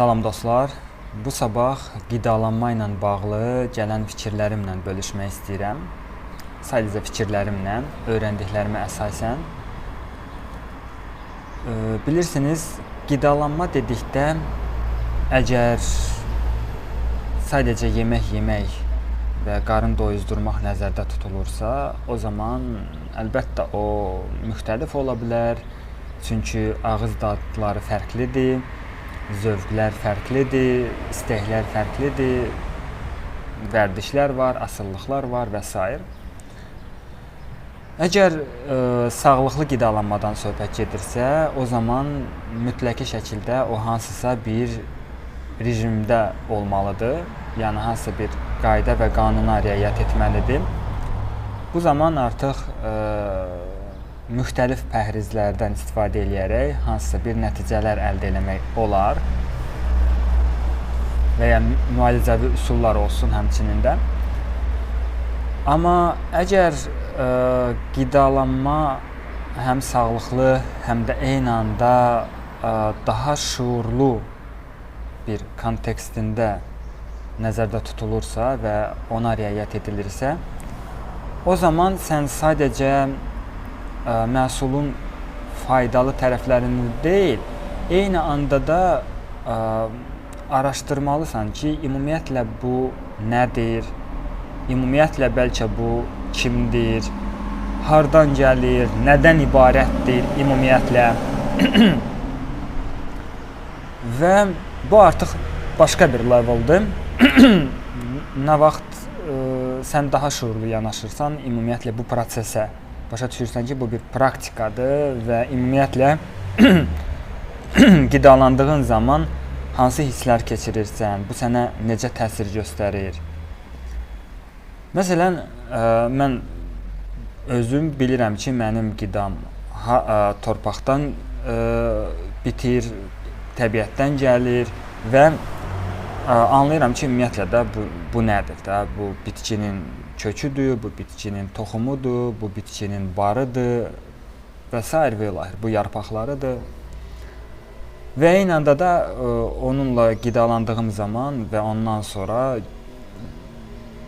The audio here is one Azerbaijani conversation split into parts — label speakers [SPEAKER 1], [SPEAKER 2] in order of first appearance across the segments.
[SPEAKER 1] Salam dostlar, bu sabah qidalanma ilə bağlı gələn fikirlərimlə bölüşmək istəyirəm. Sadəcə fikirlərimlə, öyrəndiklərimə əsasən. Bilirsiniz, qidalanma dedikdə əgər sadəcə yemək yemək və qarın doyuzdurmaq nəzərdə tutulursa, o zaman əlbəttə o müxtəlif ola bilər. Çünki ağız dadları fərqlidir, zövqlər fərqlidir, istəklər fərqlidir, vərdişlər var, asılılıqlar var və s. Əgər sağlıqlı qidalanmadan söhbət gedirsə, o zaman mütləqi şəkildə o hansısa bir rejimdə olmalıdır. Yəni hansısa bir qayda və qanuna riayət etməlidir. Bu zaman artıq müxtəlif pəhrizlərdən istifadə edərək hansısa bir nəticələr əldə etmək olar və ya müalicəvi üsullar olsun həmçinin də. Amma əgər qidalanma həm sağlıqlı, həm də eyni anda daha şuurlu bir kontekstində nəzərdə tutulursa və ona riayət edilirsə, o zaman sən sadəcə məhsulun faydalı tərəflərini deyil, eyni anda da araşdırmalısan ki, ümumiyyətlə bu nədir, ümumiyyətlə bəlkə bu kimdir, hardan gəlir, nədən ibarətdir ümumiyyətlə və bu artıq başqa bir leveldir. Nə vaxt sən daha şuurlu yanaşırsan, ümumiyyətlə bu prosesə başa düşürsən ki, bu bir praktikadır və ümumiyyətlə qidalandığın zaman hansı hisslər keçirirsən, bu sənə necə təsir göstərir. Məsələn, mən özüm bilirəm ki, mənim qidam torpaqdan bitir, təbiətdən gəlir və anlayıram ki, ümumiyyətlə də bu nədir də? Bu bitkinin köküdür, bu bitkinin toxumudur, bu bitkinin barıdır və s. və ilahi, bu yarpaqlarıdır. Və eyni anda da onunla qidalandığım zaman və ondan sonra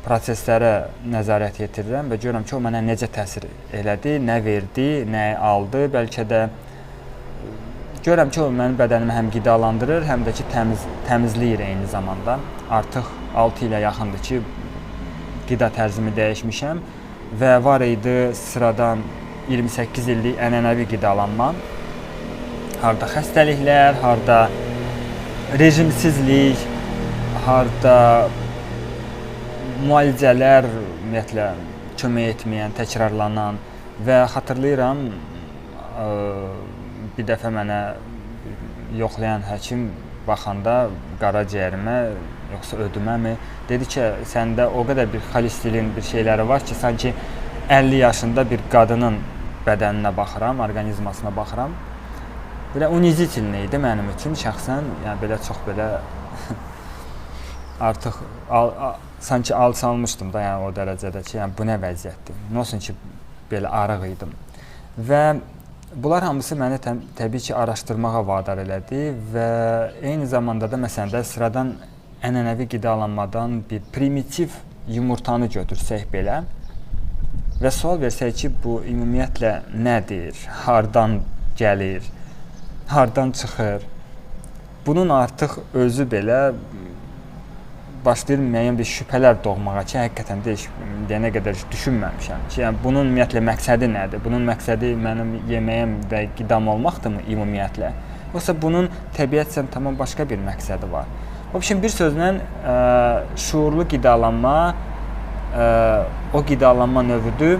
[SPEAKER 1] proseslərə nəzarət yetirirəm və görürəm ki, o mənə necə təsir elədi, nə verdi, nə aldı, bəlkə də görürəm ki, o mənim bədənimi həm qidalandırır, həm də ki, təmizləyir eyni zamanda. Artıq 6 ilə yaxındır ki, qida tərzimi dəyişmişəm və var idi sıradan 28 illik ənənəvi qidalanma. Harda xəstəliklər, harda rejimsizlik, harda müalicələr ümumiyyətlə kömək etməyən, təkrarlanan və xatırlayıram bir dəfə mənə yoxlayan həkim baxanda qaraciyərimə yoxsa ödüməmi dedi ki, səndə o qədər bir xolesterin bir şeyləri var ki, sanki 50 yaşında bir qadının bədəninə baxıram, orqanizmasına baxıram. Belə unizitilni idi mənim üçün şəxsən, yəni belə çox belə artıq sanki alçalmışdım da, yəni o dərəcədə ki, yəni bu nə vəziyyətdir. Nə olsun ki, belə arıq idim. Və bunlar hamısı məni təbii ki, araşdırmağa vadar elədi və eyni zamanda da məsələn də sıradan ənənəvi qidalanmadan bir primitiv yumurtanı götürsək belə və sual versək ki, bu ümumiyyətlə nədir, hardan gəlir, hardan çıxır. Bunun artıq özü belə başlayır müəyyən bir şübhələr doğmağa ki, həqiqətən də deyənə qədər düşünməmişəm ki, yəni bunun ümumiyyətlə məqsədi nədir? Bunun məqsədi mənim yeməyim və qidam olmaqdırmı ümumiyyətlə? Yoxsa bunun təbiətcən tamam başqa bir məqsədi var. Bir sözlə, şuurlu qidalanma o qidalanma növüdür.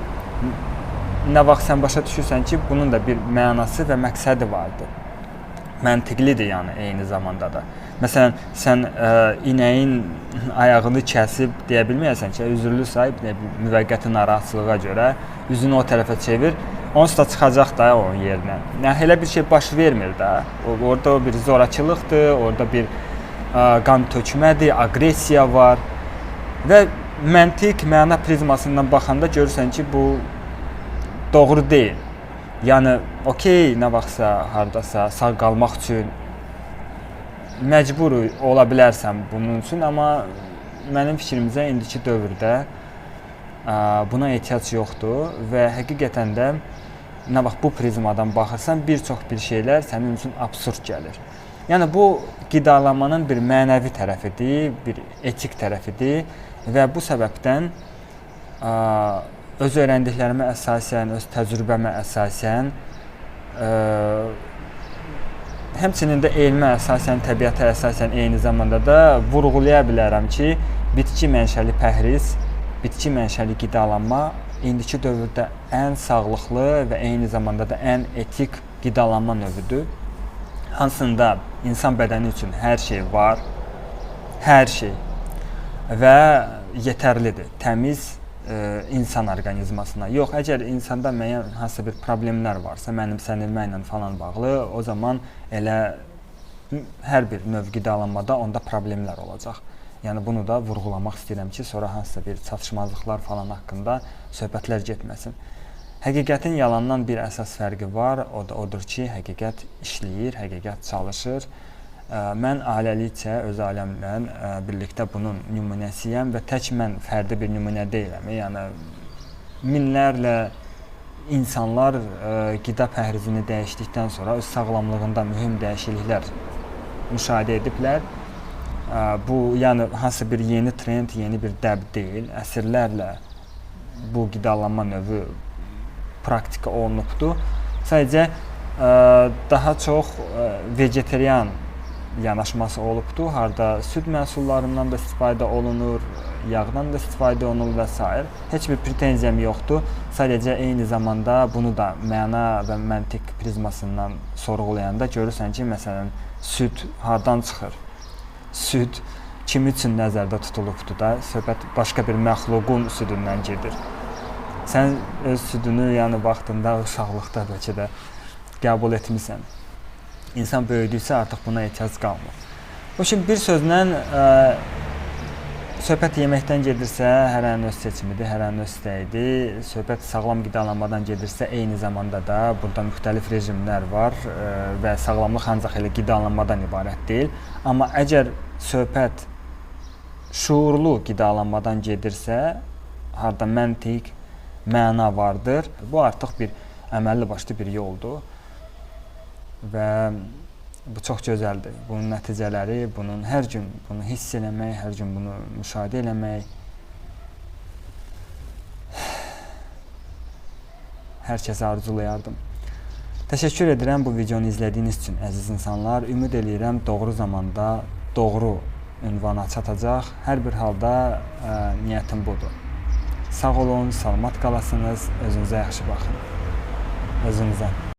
[SPEAKER 1] Nə vaxt sən başa düşürsən ki, bunun da bir mənası və məqsədi vardır. Məntiqlidir yəni eyni zamanda da. Məsələn, sən inəyin ayağını kəsib deyə bilməyəsən ki, üzürlü sahib müvəqqəti narahatçılığa görə üzünü o tərəfə çevir, onsuz da çıxacaq da onun yerinə. Yəni elə bir şey baş vermir də. Orada bir zorakılıqdır, orada bir qan tökmədir, aqressiya var və məntiq, məna prizmasından baxanda görürsən ki, bu doğru deyil. Yəni, okey, nə vaxtsa, hardasa sağ qalmaq üçün məcbur ola bilərsən bunun üçün, amma mənim fikrimcə indiki dövrdə buna ehtiyac yoxdur və həqiqətən də nə vaxt bu prizmadan baxırsan, bir çox bir şeylər sənin üçün absurd gəlir. Yəni bu qidalanmanın bir mənəvi tərəfidir, bir etik tərəfidir və bu səbəbdən öz öyrəndiklərimə əsasən, öz təcrübəmə əsasən, həmçinin də elmə əsasən, təbiətə əsasən eyni zamanda da vurğulaya bilərəm ki, bitki mənşəli pəhriz, bitki mənşəli qidalanma indiki dövrdə ən sağlıqlı və eyni zamanda da ən etik qidalanma növüdür. Hansında insan bədəni üçün hər şey var, hər şey və yetərlidir, təmiz insan orqanizmasına. Yox, əgər insanda müəyyən hansısa bir problemlər varsa, mənimsənilməklə falan bağlı, o zaman elə hər bir növ qidalanmada onda problemlər olacaq. Yəni bunu da vurğulamaq istəyirəm ki, sonra hansısa bir çatışmazlıqlar falan haqqında söhbətlər getməsin. Həqiqətin yalandan bir əsas fərqi var, o da odur ki, həqiqət işləyir, həqiqət çalışır. Mən ailəlikcə, öz ailəmlə birlikdə bunun nümunəsiyəm və tək mən fərdi bir nümunə deyiləm. Yəni minlərlə insanlar qida pəhrizini dəyişdikdən sonra öz sağlamlığında mühüm dəyişikliklər müşahidə ediblər. Bu, yəni hansı bir yeni trend, yeni bir dəb deyil. Əsrlərlə bu qidalanma növü praktika olunubdur. Sadəcə daha çox vegetarian yanaşması olubdur. Harda süd məhsullarından da istifadə olunur, yağdan da istifadə olunur və s. Heç bir pretenziyam yoxdur. Sadəcə eyni zamanda bunu da məna və məntiq prizmasından sorğulayanda görürsən ki, məsələn, süd hardan çıxır? Süd kim üçün nəzərdə tutulubdur da? Söhbət başqa bir məxluqun südündən gedir. Sən öz südünü, yəni vaxtında uşaqlıqda bəlkə də qəbul etmisən. İnsan böyüdükcə artıq buna ehtiyac qalmır. O üçün bir sözlə söhbət yeməkdən gedirsə, hər ənin öz seçimidir, hər ənin öz istəyidir. Söhbət sağlam qidalanmadan gedirsə, eyni zamanda da burada müxtəlif rejimlər var və sağlamlıq ancaq elə qidalanmadan ibarət deyil. Amma əgər söhbət şuurlu qidalanmadan gedirsə, harda məntiq, məna vardır, bu artıq bir əməlli başlı bir yoldur. Və bu çox gözəldir. Bunun nəticələri, bunun hər gün bunu hiss eləmək, hər gün bunu müşahidə eləmək hər kəsə arzulayardım. Təşəkkür edirəm bu videonu izlədiyiniz üçün, əziz insanlar. Ümid edirəm doğru zamanda doğru ünvana çatacaq. Hər bir halda niyyətim budur. Sağ olun, salamat qalasınız, özünüzə yaxşı baxın. Özünüzə.